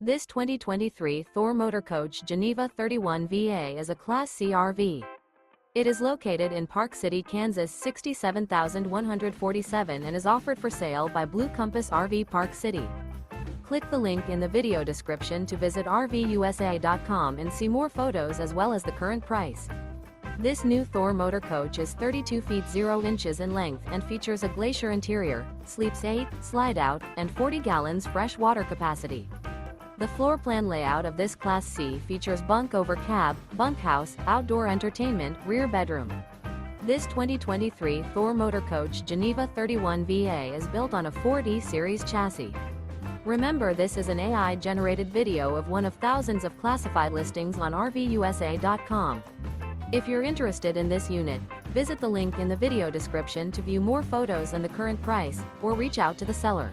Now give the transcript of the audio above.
This 2023 Thor Motor Coach Geneva 31 VA is a Class C RV. It is located in Park City, Kansas 67147 and is offered for sale by Blue Compass RV Park City. Click the link in the video description to visit RVUSA.com and see more photos as well as the current price. This new Thor Motor Coach is 32 feet 0 inches in length and features a GLACIER interior, sleeps 8, slide-out, and 40 gallons fresh water capacity. The floor plan layout of this Class C features bunk over cab, bunkhouse, outdoor entertainment, rear bedroom. This 2023 Thor Motor Coach Geneva 31 VA is built on a Ford E-Series chassis. Remember, this is an AI-generated video of one of thousands of classified listings on RVUSA.com. If you're interested in this unit, visit the link in the video description to view more photos and the current price, or reach out to the seller.